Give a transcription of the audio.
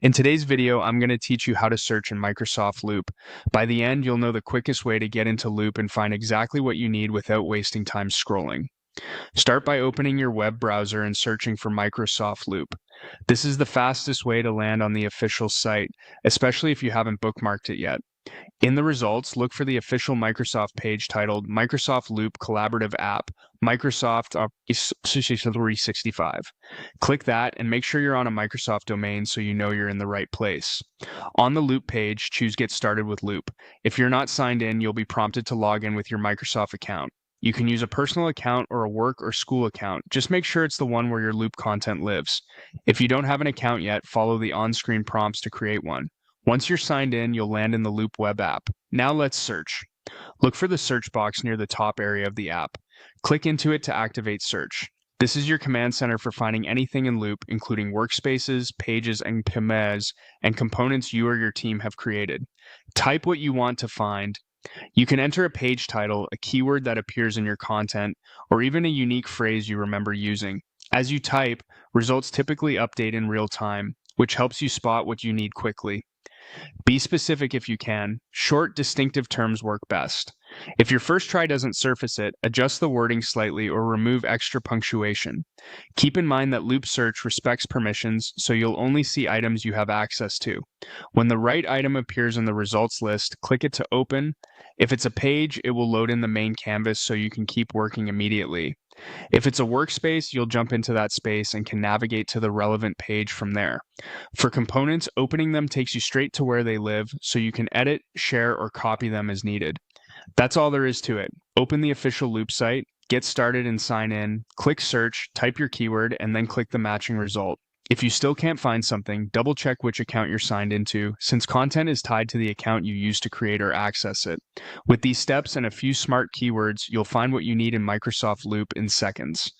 In today's video, I'm going to teach you how to search in Microsoft Loop. By the end, you'll know the quickest way to get into Loop and find exactly what you need without wasting time scrolling. Start by opening your web browser and searching for Microsoft Loop. This is the fastest way to land on the official site, especially if you haven't bookmarked it yet. In the results, look for the official Microsoft page titled Microsoft Loop Collaborative App, Microsoft Office 365. Click that and make sure you're on a Microsoft domain so you know you're in the right place. On the Loop page, choose Get Started with Loop. If you're not signed in, you'll be prompted to log in with your Microsoft account. You can use a personal account or a work or school account. Just make sure it's the one where your Loop content lives. If you don't have an account yet, follow the on-screen prompts to create one. Once you're signed in, you'll land in the Loop web app. Now let's search. Look for the search box near the top area of the app. Click into it to activate search. This is your command center for finding anything in Loop, including workspaces, pages, and PMEs, and components you or your team have created. Type what you want to find. You can enter a page title, a keyword that appears in your content, or even a unique phrase you remember using. As you type, results typically update in real time, which helps you spot what you need quickly. Be specific if you can. Short, distinctive terms work best. If your first try doesn't surface it, adjust the wording slightly or remove extra punctuation. Keep in mind that Loop Search respects permissions, so you'll only see items you have access to. When the right item appears in the results list, click it to open. If it's a page, it will load in the main canvas so you can keep working immediately. If it's a workspace, you'll jump into that space and can navigate to the relevant page from there. For components, opening them takes you straight to where they live, so you can edit, share, or copy them as needed. That's all there is to it. Open the official Loop site, get started and sign in, click search, type your keyword, and then click the matching result. If you still can't find something, double check which account you're signed into, since content is tied to the account you use to create or access it. With these steps and a few smart keywords, you'll find what you need in Microsoft Loop in seconds.